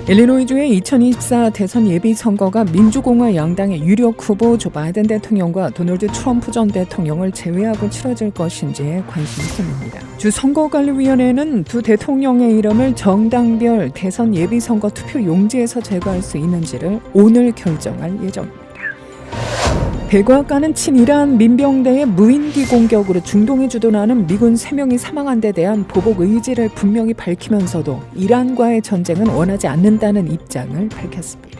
일리노이주의 2024 대선 예비선거가 민주공화 양당의 유력 후보 조 바이든 대통령과 도널드 트럼프 전 대통령을 제외하고 치러질 것인지에 관심이 쏠립니다. 주 선거관리위원회는 두 대통령의 이름을 정당별 대선 예비선거 투표 용지에서 제거할 수 있는지를 오늘 결정할 예정입니다. 백악관은 친이란 민병대의 무인기 공격으로 중동에 주둔하는 미군 3명이 사망한 데 대한 보복 의지를 분명히 밝히면서도 이란과의 전쟁은 원하지 않는다는 입장을 밝혔습니다.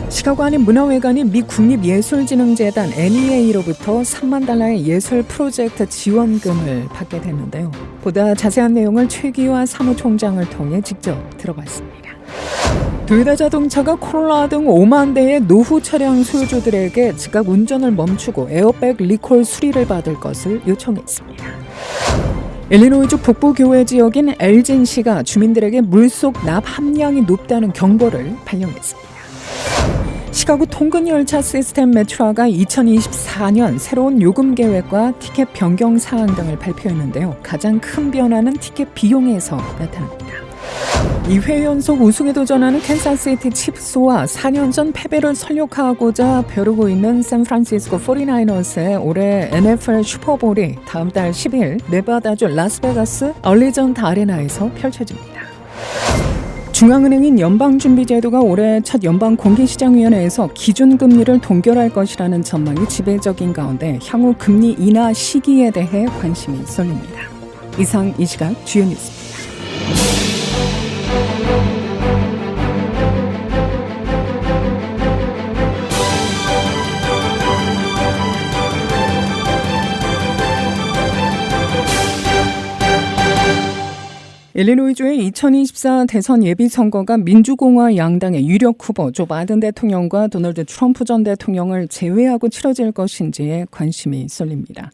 시카고 한인문화회관이 미 국립예술진흥재단 NEA로부터 3만 달러의 예술 프로젝트 지원금을 받게 됐는데요. 보다 자세한 내용을 최기화 사무총장을 통해 직접 들어봤습니다. 도요타 자동차가 코로나 등 5만 대의 노후 차량 소유주들에게 즉각 운전을 멈추고 에어백 리콜 수리를 받을 것을 요청했습니다. 일리노이주 북부교외 지역인 엘진시가 주민들에게 물속 납 함량이 높다는 경보를 발령했습니다. 시카고 통근열차 시스템 메트로가 2024년 새로운 요금 계획과 티켓 변경 사항 등을 발표했는데요. 가장 큰 변화는 티켓 비용에서 나타납니다. 2회 연속 우승에 도전하는 캔사스시티 칩스와 4년 전 패배를 설욕하고자 벼르고 있는 샌프란시스코 49어스의 올해 NFL 슈퍼볼이 다음 달 10일 네바다주 라스베가스 얼리전트 아레나에서 펼쳐집니다. 중앙은행인 연방준비제도가 올해 첫 연방공개시장위원회에서 기준금리를 동결할 것이라는 전망이 지배적인 가운데 향후 금리 인하 시기에 대해 관심이 쏠립니다. 이상 이 시각 주요 뉴스입니다. 일리노이주의 2024 대선 예비선거가 민주공화 양당의 유력 후보 조 바이든 대통령과 도널드 트럼프 전 대통령을 제외하고 치러질 것인지에 관심이 쏠립니다.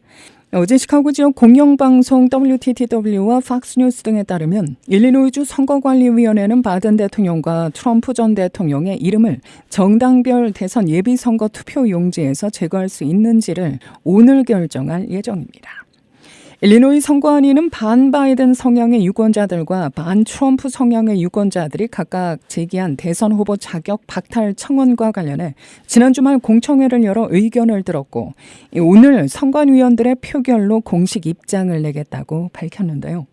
어제 시카고 지역 공영방송 WTTW와 팍스뉴스 등에 따르면 일리노이주 선거관리위원회는 바이든 대통령과 트럼프 전 대통령의 이름을 정당별 대선 예비선거 투표 용지에서 제거할 수 있는지를 오늘 결정할 예정입니다. 일리노이 선거안위는 반 바이든 성향의 유권자들과 반 트럼프 성향의 유권자들이 각각 제기한 대선 후보 자격 박탈 청원과 관련해 지난 주말 공청회를 열어 의견을 들었고 오늘 선관위원들의 표결로 공식 입장을 내겠다고 밝혔는데요.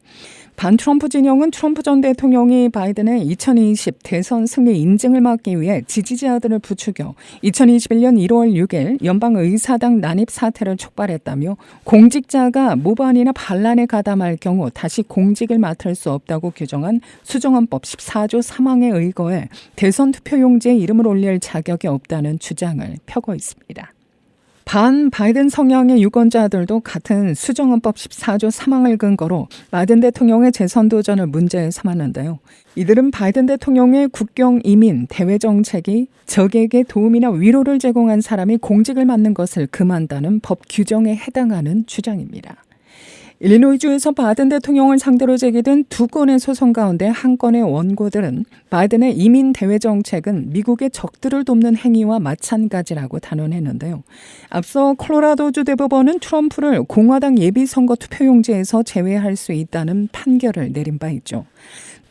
반 트럼프 진영은 트럼프 전 대통령이 바이든의 2020 대선 승리 인증을 막기 위해 지지자들을 부추겨 2021년 1월 6일 연방의사당 난입 사태를 촉발했다며 공직자가 모반이나 반란에 가담할 경우 다시 공직을 맡을 수 없다고 규정한 수정헌법 14조 3항에 의거해 대선 투표용지에 이름을 올릴 자격이 없다는 주장을 펴고 있습니다. 반 바이든 성향의 유권자들도 같은 수정헌법 14조 3항을 근거로 바이든 대통령의 재선 도전을 문제 삼았는데요. 이들은 바이든 대통령의 국경 이민, 대외 정책이 적에게 도움이나 위로를 제공한 사람이 공직을 맡는 것을 금한다는 법 규정에 해당하는 주장입니다. 일리노이주에서 바이든 대통령을 상대로 제기된 두 건의 소송 가운데 한 건의 원고들은 바이든의 이민 대외 정책은 미국의 적들을 돕는 행위와 마찬가지라고 단언했는데요. 앞서 콜로라도주 대법원은 트럼프를 공화당 예비선거 투표용지에서 제외할 수 있다는 판결을 내린 바 있죠.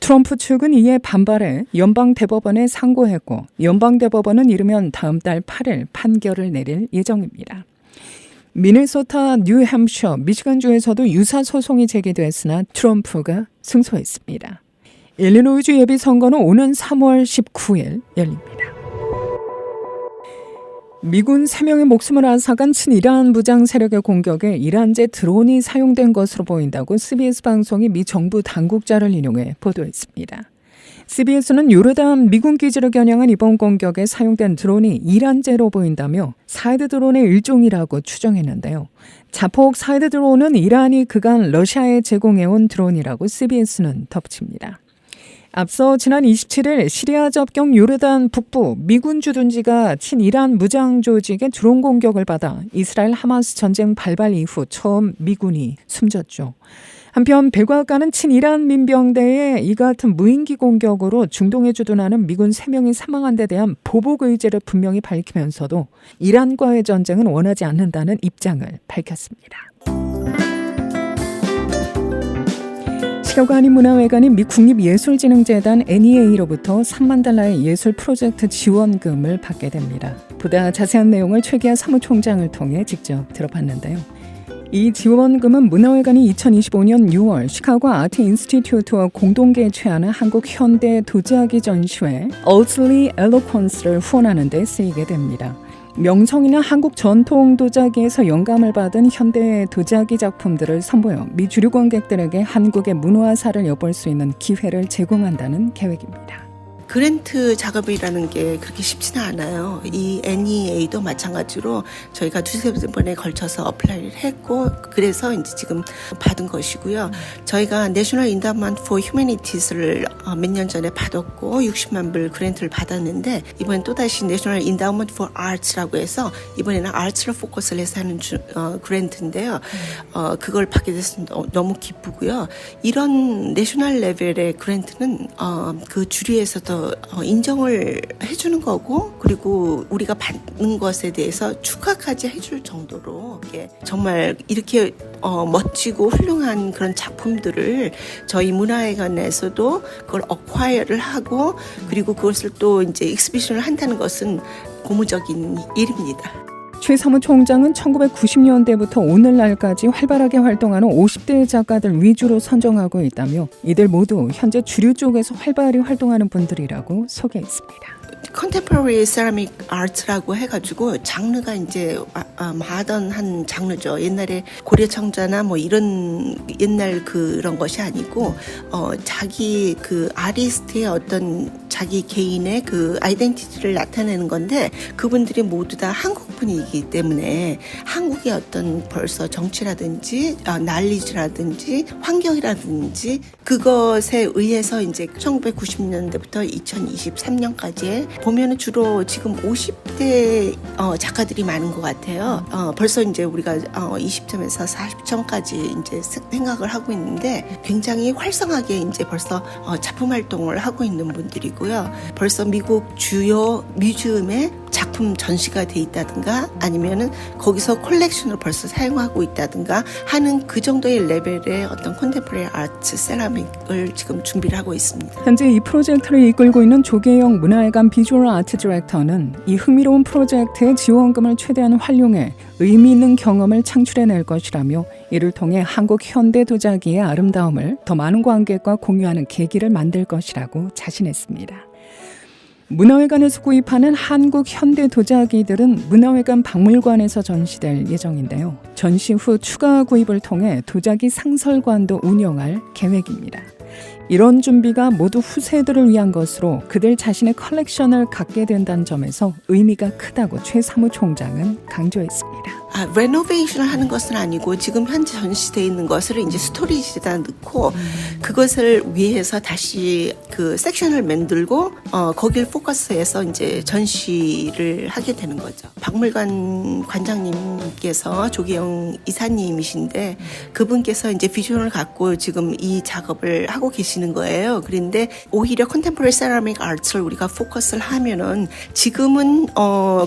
트럼프 측은 이에 반발해 연방대법원에 상고했고 연방대법원은 이르면 다음 달 8일 판결을 내릴 예정입니다. 미네소타, 뉴햄셔, 미시간주에서도 유사 소송이 제기됐으나 트럼프가 승소했습니다. 일리노이주 예비선거는 오는 3월 19일 열립니다. 미군 3명의 목숨을 앗아간 친이란 무장 세력의 공격에 이란제 드론이 사용된 것으로 보인다고 CBS 방송이 미 정부 당국자를 인용해 보도했습니다. CBS는 요르단 미군 기지를 겨냥한 이번 공격에 사용된 드론이 이란제로 보인다며 사이드 드론의 일종이라고 추정했는데요. 자폭 사이드 드론은 이란이 그간 러시아에 제공해온 드론이라고 CBS는 덧붙입니다. 앞서 지난 27일 시리아 접경 요르단 북부 미군 주둔지가 친이란 무장 조직의 드론 공격을 받아 이스라엘 하마스 전쟁 발발 이후 처음 미군이 숨졌죠. 한편 백악관은 친이란 민병대의 이 같은 무인기 공격으로 중동에 주둔하는 미군 3명이 사망한 데 대한 보복 의지를 분명히 밝히면서도 이란과의 전쟁은 원하지 않는다는 입장을 밝혔습니다. 시카고 한인문화회관이 미 국립예술진흥재단 NEA로부터 3만 달러의 예술 프로젝트 지원금을 받게 됩니다. 보다 자세한 내용을 최기하 사무총장을 통해 직접 들어봤는데요. 이 지원금은 문화회관이 2025년 6월 시카고 아트 인스티튜트와 공동 개최하는 한국 현대 도자기 전시회 Earthly Eloquence를 후원하는 데 쓰이게 됩니다. 명성이나 한국 전통 도자기에서 영감을 받은 현대 도자기 작품들을 선보여 미 주류 관객들에게 한국의 문화사를 엿볼 수 있는 기회를 제공한다는 계획입니다. 그랜트 작업이라는 게 그렇게 쉽지는 않아요. 이 NEA도 마찬가지로 저희가 두세 번에 걸쳐서 어플라이를 했고 그래서 이제 지금 받은 것이고요. 저희가 National Endowment for Humanities를 몇 년 전에 받았고 60만 불 그랜트를 받았는데 이번엔 또다시 National Endowment for Arts라고 해서 이번에는 아트를 포커스를 해서 하는 그랜트인데요. 그걸 받게 돼서 너무 기쁘고요. 이런 내셔널 레벨의 그랜트는 그 주류에서도 인정을 해주는 거고 그리고 우리가 받는 것에 대해서 축하까지 해줄 정도로 정말 이렇게 멋지고 훌륭한 그런 작품들을 저희 문화회관에서도 그걸 어콰이어를 하고 그리고 그것을 또 이제 익스비션을 한다는 것은 고무적인 일입니다. 최 사무총장은 1990년대부터 오늘날까지 활발하게 활동하는 50대 작가들 위주로 선정하고 있다며 이들 모두 현재 주류 쪽에서 활발히 활동하는 분들이라고 소개했습니다. 컨템포러리 세라믹 아트라고 해가지고 장르가 이제 마던한 장르죠. 옛날에 고려청자나 뭐 이런 옛날 그런 것이 아니고 자기 그 아티스트의 어떤 자기 개인의 그 아이덴티티를 나타내는 건데 그분들이 모두 다 한국 분이기 때문에 한국의 어떤 벌써 정치라든지 난리지라든지 환경이라든지 그것에 의해서 이제 1990년대부터 2023년까지의 보면은 주로 지금 50대 작가들이 많은 것 같아요. 벌써 이제 우리가 20점에서 40점까지 이제 생각을 하고 있는데 굉장히 활성하게 이제 벌써 작품 활동을 하고 있는 분들이고요. 벌써 미국 주요 뮤지엄에 작품 전시가 돼 있다든가 아니면은 거기서 컬렉션을 벌써 사용하고 있다든가 하는 그 정도의 레벨의 어떤 컨템포러리 아트 세라믹을 지금 준비를 하고 있습니다. 현재 이 프로젝트를 이끌고 있는 조계영 문화회관 비주얼 아트 디렉터는 이 흥미로운 프로젝트의 지원금을 최대한 활용해 의미 있는 경험을 창출해낼 것이라며 이를 통해 한국 현대 도자기의 아름다움을 더 많은 관객과 공유하는 계기를 만들 것이라고 자신했습니다. 문화회관에서 구입하는 한국 현대 도자기들은 문화회관 박물관에서 전시될 예정인데요. 전시 후 추가 구입을 통해 도자기 상설관도 운영할 계획입니다. 이런 준비가 모두 후세들을 위한 것으로 그들 자신의 컬렉션을 갖게 된다는 점에서 의미가 크다고 최 사무총장은 강조했습니다. 레노베이션을 하는 것은 아니고 지금 현재 전시되어 있는 것을 이제 스토리지에다 넣고 그것을 위해서 다시 그 섹션을 만들고 거길 포커스해서 이제 전시를 하게 되는 거죠. 박물관 관장님께서 조계영 이사님이신데 그분께서 이제 비전을 갖고 지금 이 작업을 하고 계시는 거예요. 그런데 오히려 컨템포러리 세라믹 아트를 우리가 포커스를 하면은 지금은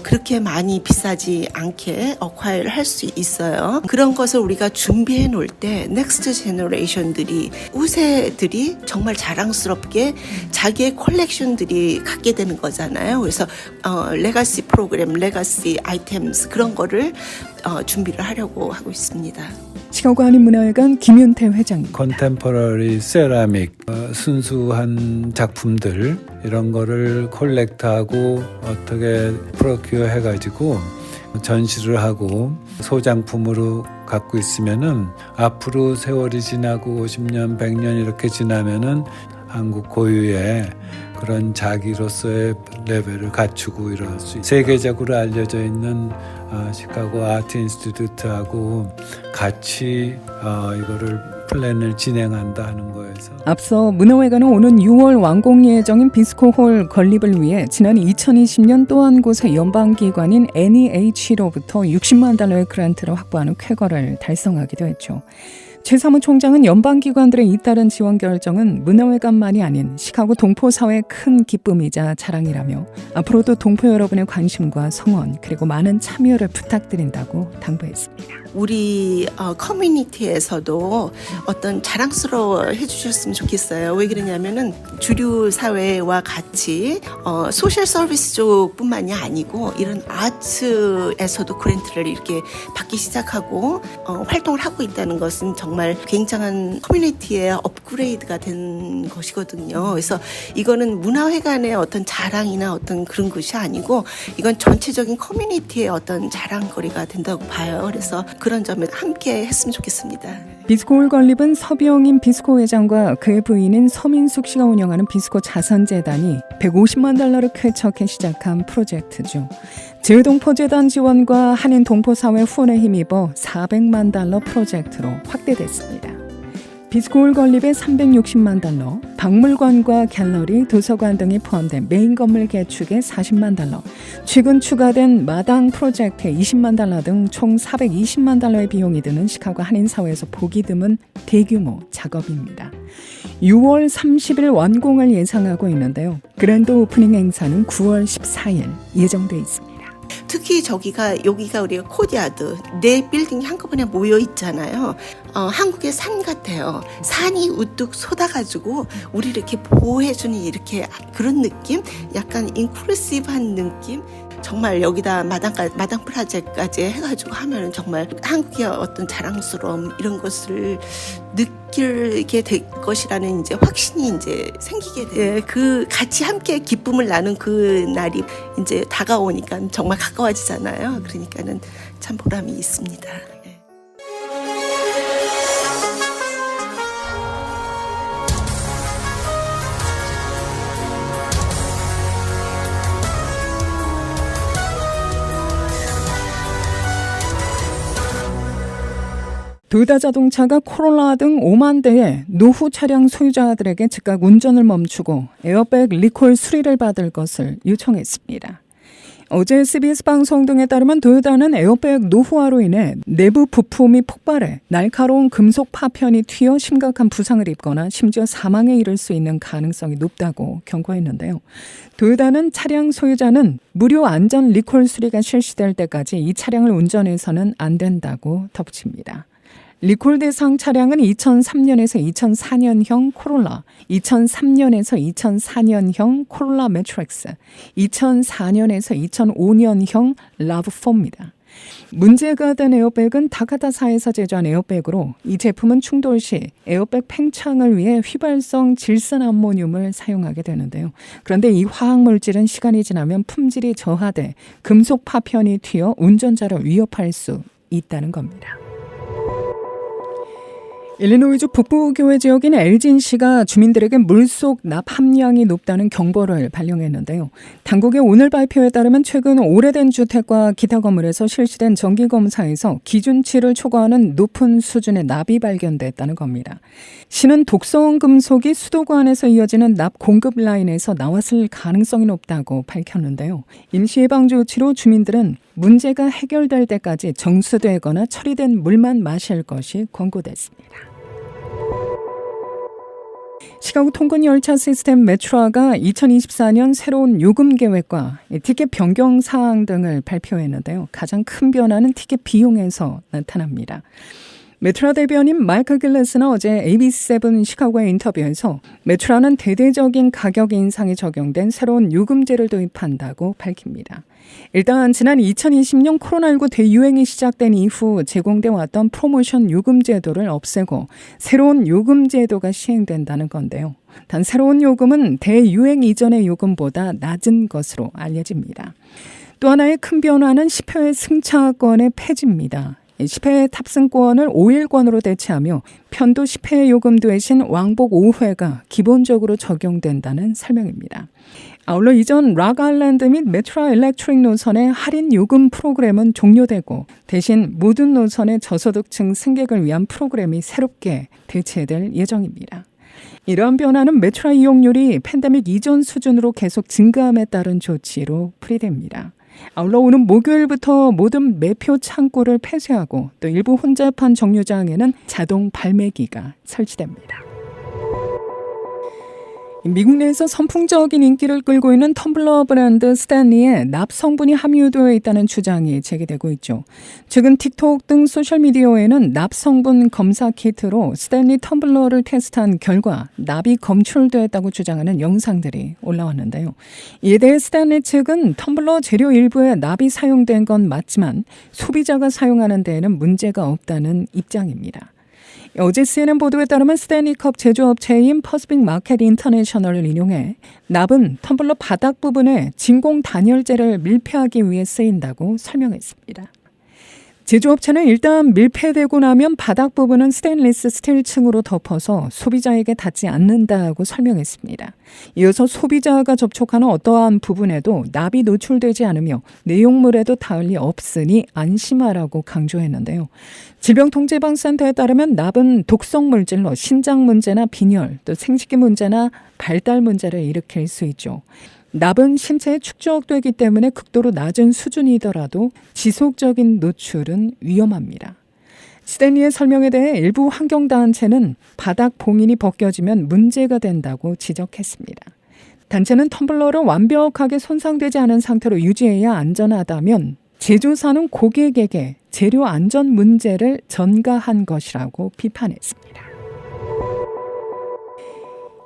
그렇게 많이 비싸지 않게 어콰이어를 할 수 있어요. 그런 것을 우리가 준비해 놓을 때 넥스트 제너레이션들이 후세들이 정말 자랑스럽게 자기의 컬렉션들이 갖게 되는 거잖아요. 그래서 레가시 프로그램, 레가시 아이템스 그런 거를 준비를 하려고 하고 있습니다. 시카고 한인문화회관 김윤태 회장. 컨템포러리 세라믹 순수한 작품들 이런 거를 콜렉트하고 어떻게 프로큐어 해가지고 전시를 하고 소장품으로 갖고 있으면은 앞으로 세월이 지나고 50년, 100년 이렇게 지나면은 한국 고유의 그런 자기로서의 레벨을 갖추고 이럴 수 있어요. 세계적으로 알려져 있는 시카고 아트 인스티튜트하고 같이 이거를 플랜을 진행한다 하는 거에서 앞서 문화회관은 오는 6월 완공 예정인 비스코홀 건립을 위해 지난 2020년 또 한 곳의 연방기관인 NEH로부터 60만 달러의 그란트를 확보하는 쾌거를 달성하기도 했죠. 최 사무총장은 연방기관들의 잇따른 지원 결정은 문화회관만이 아닌 시카고 동포사회의 큰 기쁨이자 자랑이라며 앞으로도 동포 여러분의 관심과 성원 그리고 많은 참여를 부탁드린다고 당부했습니다. 우리 커뮤니티에서도 어떤 자랑스러워 해주셨으면 좋겠어요. 왜 그러냐면은 주류 사회와 같이 소셜 서비스 쪽뿐만이 아니고 이런 아트에서도 그랜트를 이렇게 받기 시작하고 활동을 하고 있다는 것은 정말 굉장한 커뮤니티의 업그레이드가 된 것이거든요. 그래서 이거는 문화회관의 어떤 자랑이나 어떤 그런 것이 아니고 이건 전체적인 커뮤니티의 어떤 자랑거리가 된다고 봐요. 그래서 그런 점을 함께 했으면 좋겠습니다. 비스코홀 건립은 서병임 비스코 회장과 그의 부인인 서민숙 씨가 운영하는 비스코 자선재단이 150만 달러를 쾌척해 시작한 프로젝트죠. 재외동포재단 지원과 한인동포사회 후원에 힘입어 400만 달러 프로젝트로 확대됐습니다. 비스코홀 건립에 360만 달러, 박물관과 갤러리, 도서관 등이 포함된 메인 건물 개축에 40만 달러, 최근 추가된 마당 프로젝트에 20만 달러 등 총 420만 달러의 비용이 드는 시카고 한인사회에서 보기 드문 대규모 작업입니다. 6월 30일 완공을 예상하고 있는데요. 그랜드 오프닝 행사는 9월 14일 예정돼 있습니다. 특히 여기가 우리가 코디아드 네 빌딩이 한꺼번에 모여 있잖아요. 한국의 산 같아요. 산이 우뚝 솟아가지고 우리를 이렇게 보호해주는 이렇게 그런 느낌, 약간 인클루시브한 느낌. 정말 여기다 마당 프로젝트까지 해가지고 하면은 정말 한국의 어떤 자랑스러움 이런 것을 느끼게 될 것이라는 이제 확신이 이제 생기게 돼요. 그 같이 함께 기쁨을 나눈 그 날이 이제 다가오니까 정말 가까워지잖아요. 그러니까는 참 보람이 있습니다. 도요타 자동차가 코롤라 등 5만 대의 노후 차량 소유자들에게 즉각 운전을 멈추고 에어백 리콜 수리를 받을 것을 요청했습니다. 어제 SBS 방송 등에 따르면 도요타는 에어백 노후화로 인해 내부 부품이 폭발해 날카로운 금속 파편이 튀어 심각한 부상을 입거나 심지어 사망에 이를 수 있는 가능성이 높다고 경고했는데요. 도요타는 차량 소유자는 무료 안전 리콜 수리가 실시될 때까지 이 차량을 운전해서는 안 된다고 덧붙입니다. 리콜 대상 차량은 2003년에서 2004년형 코롤라, 2003년에서 2004년형 코롤라 매트릭스, 2004년에서 2005년형 라브4입니다. 문제가 된 에어백은 다카타사에서 제조한 에어백으로 이 제품은 충돌 시 에어백 팽창을 위해 휘발성 질산 암모늄을 사용하게 되는데요. 그런데 이 화학물질은 시간이 지나면 품질이 저하돼 금속 파편이 튀어 운전자를 위협할 수 있다는 겁니다. 일리노이주 북부교회 지역인 엘진시가 주민들에게 물속 납 함량이 높다는 경보를 발령했는데요. 당국의 오늘 발표에 따르면 최근 오래된 주택과 기타 건물에서 실시된 정기검사에서 기준치를 초과하는 높은 수준의 납이 발견됐다는 겁니다. 시는 독성 금속이 수도관에서 이어지는 납 공급 라인에서 나왔을 가능성이 높다고 밝혔는데요. 임시 예방 조치로 주민들은 문제가 해결될 때까지 정수되거나 처리된 물만 마실 것이 권고됐습니다. 시카고 통근 열차 시스템 메트로가 2024년 새로운 요금 계획과 티켓 변경 사항 등을 발표했는데요. 가장 큰 변화는 티켓 비용에서 나타납니다. 메트로 대변인 마이클 길레스는 어제 ABC7 시카고의 인터뷰에서 메트로는 대대적인 가격 인상이 적용된 새로운 요금제를 도입한다고 밝힙니다. 일단 지난 2020년 코로나19 대유행이 시작된 이후 제공돼 왔던 프로모션 요금 제도를 없애고 새로운 요금 제도가 시행된다는 건데요. 단 새로운 요금은 대유행 이전의 요금보다 낮은 것으로 알려집니다. 또 하나의 큰 변화는 10회 승차권의 폐지입니다. 10회 탑승권을 5일권으로 대체하며 편도 10회 요금 대신 왕복 5회가 기본적으로 적용된다는 설명입니다. 아울러 이전 락 아일랜드 및 메트로 일렉트릭 노선의 할인 요금 프로그램은 종료되고 대신 모든 노선의 저소득층 승객을 위한 프로그램이 새롭게 대체될 예정입니다. 이러한 변화는 메트로 이용률이 팬데믹 이전 수준으로 계속 증가함에 따른 조치로 풀이됩니다. 아울러 오는 목요일부터 모든 매표 창구를 폐쇄하고 또 일부 혼잡한 정류장에는 자동 발매기가 설치됩니다. 미국 내에서 선풍적인 인기를 끌고 있는 텀블러 브랜드 스탠리에 납 성분이 함유되어 있다는 주장이 제기되고 있죠. 최근 틱톡 등 소셜미디어에는 납 성분 검사 키트로 스탠리 텀블러를 테스트한 결과 납이 검출됐다고 주장하는 영상들이 올라왔는데요. 이에 대해 스탠리 측은 텀블러 재료 일부에 납이 사용된 건 맞지만 소비자가 사용하는 데에는 문제가 없다는 입장입니다. 어제 CNN 보도에 따르면 스탠리컵 제조업체인 퍼스픽 마켓 인터내셔널을 인용해 납은 텀블러 바닥 부분에 진공 단열재를 밀폐하기 위해 쓰인다고 설명했습니다. 제조업체는 일단 밀폐되고 나면 바닥 부분은 스테인리스 스틸 층으로 덮어서 소비자에게 닿지 않는다고 설명했습니다. 이어서 소비자가 접촉하는 어떠한 부분에도 납이 노출되지 않으며 내용물에도 닿을 리 없으니 안심하라고 강조했는데요. 질병통제예방센터에 따르면 납은 독성 물질로 신장 문제나 빈혈, 또 생식기 문제나 발달 문제를 일으킬 수 있죠. 납은 신체에 축적되기 때문에 극도로 낮은 수준이더라도 지속적인 노출은 위험합니다. 스탠리의 설명에 대해 일부 환경단체는 바닥 봉인이 벗겨지면 문제가 된다고 지적했습니다. 단체는 텀블러를 완벽하게 손상되지 않은 상태로 유지해야 안전하다면 제조사는 고객에게 재료 안전 문제를 전가한 것이라고 비판했습니다.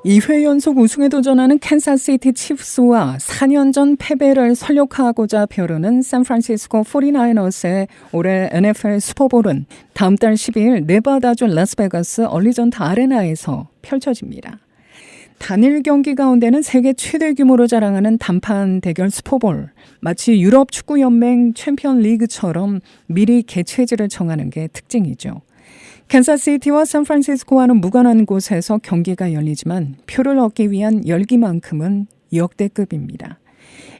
2회 연속 우승에 도전하는 캔사스시티 치프스와 4년 전 패배를 설욕하고자 벼르는 샌프란시스코 49어스의 올해 NFL 슈퍼볼은 다음 달 12일 네바다주 라스베가스 얼리전트 아레나에서 펼쳐집니다. 단일 경기 가운데는 세계 최대 규모로 자랑하는 단판 대결 슈퍼볼, 마치 유럽 축구연맹 챔피언 리그처럼 미리 개최지를 정하는 게 특징이죠. 캔사스시티와 샌프란시스코와는 무관한 곳에서 경기가 열리지만 표를 얻기 위한 열기만큼은 역대급입니다.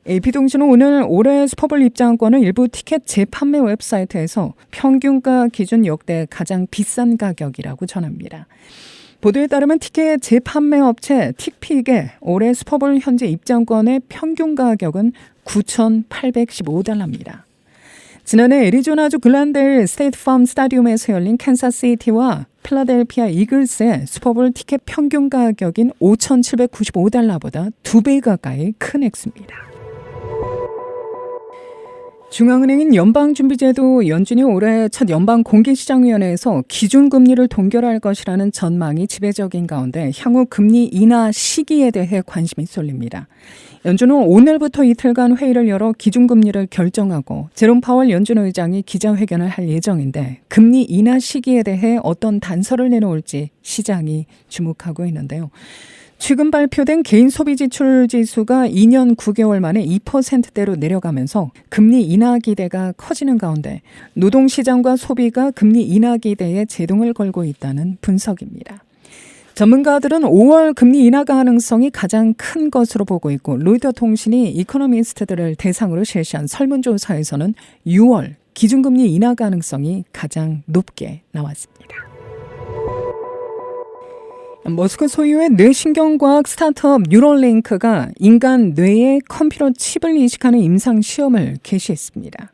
AP통신은 오늘 올해 슈퍼볼 입장권을 일부 티켓 재판매 웹사이트에서 평균가 기준 역대 가장 비싼 가격이라고 전합니다. 보도에 따르면 티켓 재판매 업체 틱픽의 올해 슈퍼볼 현재 입장권의 평균 가격은 $9,815입니다. 지난해 애리조나주 글랜데일 스테이트팜 스타디움에서 열린 캔사스시티와 필라델피아 이글스의 슈퍼볼 티켓 평균 가격인 $5,795보다 2배 가까이 큰 액수입니다. 중앙은행인 연방준비제도 연준이 올해 첫 연방공개시장위원회에서 기준금리를 동결할 것이라는 전망이 지배적인 가운데 향후 금리 인하 시기에 대해 관심이 쏠립니다. 연준은 오늘부터 이틀간 회의를 열어 기준금리를 결정하고 제롬 파월 연준 의장이 기자회견을 할 예정인데 금리 인하 시기에 대해 어떤 단서를 내놓을지 시장이 주목하고 있는데요. 최근 발표된 개인 소비 지출 지수가 2년 9개월 만에 2%대로 내려가면서 금리 인하 기대가 커지는 가운데 노동시장과 소비가 금리 인하 기대에 제동을 걸고 있다는 분석입니다. 전문가들은 5월 금리 인하 가능성이 가장 큰 것으로 보고 있고 로이터 통신이 이코노미스트들을 대상으로 실시한 설문조사에서는 6월 기준금리 인하 가능성이 가장 높게 나왔습니다. 머스크 소유의 뇌신경과학 스타트업 뉴럴링크가 인간 뇌에 컴퓨터 칩을 이식하는 임상시험을 개시했습니다.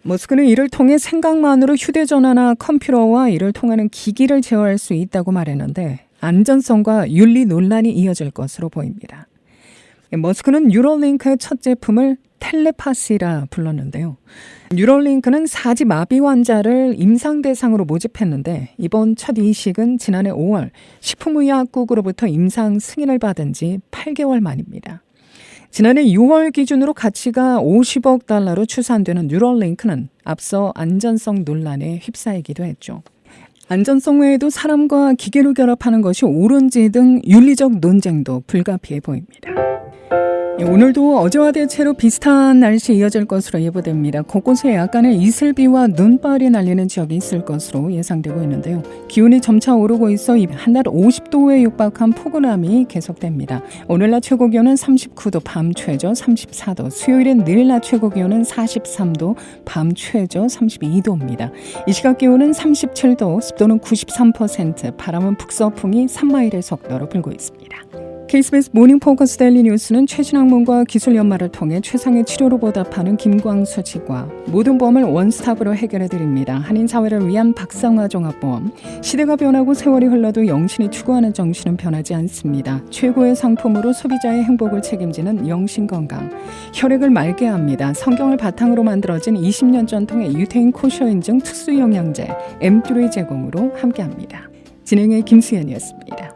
머스크는 이를 통해 생각만으로 휴대전화나 컴퓨터와 이를 통하는 기기를 제어할 수 있다고 말했는데 안전성과 윤리 논란이 이어질 것으로 보입니다. 머스크는 뉴럴링크의 첫 제품을 텔레파시라 불렀는데요. 뉴럴링크는 사지 마비 환자를 임상 대상으로 모집했는데 이번 첫 이식은 지난해 5월 식품의약국으로부터 임상 승인을 받은 지 8개월 만입니다. 지난해 6월 기준으로 가치가 $50억 달러로 추산되는 뉴럴링크는 앞서 안전성 논란에 휩싸이기도 했죠. 안전성 외에도 사람과 기계를 결합하는 것이 옳은지 등 윤리적 논쟁도 불가피해 보입니다. 오늘도 어제와 대체로 비슷한 날씨 이어질 것으로 예보됩니다. 곳곳에 약간의 이슬비와 눈발이 날리는 지역이 있을 것으로 예상되고 있는데요. 기온이 점차 오르고 있어 한낮 50도에 육박한 포근함이 계속됩니다. 오늘 낮 최고 기온은 39도, 밤 최저 34도, 수요일엔 내일 낮 최고 기온은 43도, 밤 최저 32도입니다. 이 시각 기온은 37도, 습도는 93%, 바람은 북서풍이 3마일의 속도로 불고 있습니다. KBS 모닝 포커스 데일리 뉴스는 최신 학문과 기술 연마를 통해 최상의 치료로 보답하는 김광수 지과 모든 보험을 원스톱으로 해결해드립니다. 한인사회를 위한 박상화 종합보험. 시대가 변하고 세월이 흘러도 영신이 추구하는 정신은 변하지 않습니다. 최고의 상품으로 소비자의 행복을 책임지는 영신건강. 혈액을 맑게 합니다. 성경을 바탕으로 만들어진 20년 전통의 유태인 코셔 인증 특수영양제 M3 제공으로 함께합니다. 진행의 김수연이었습니다.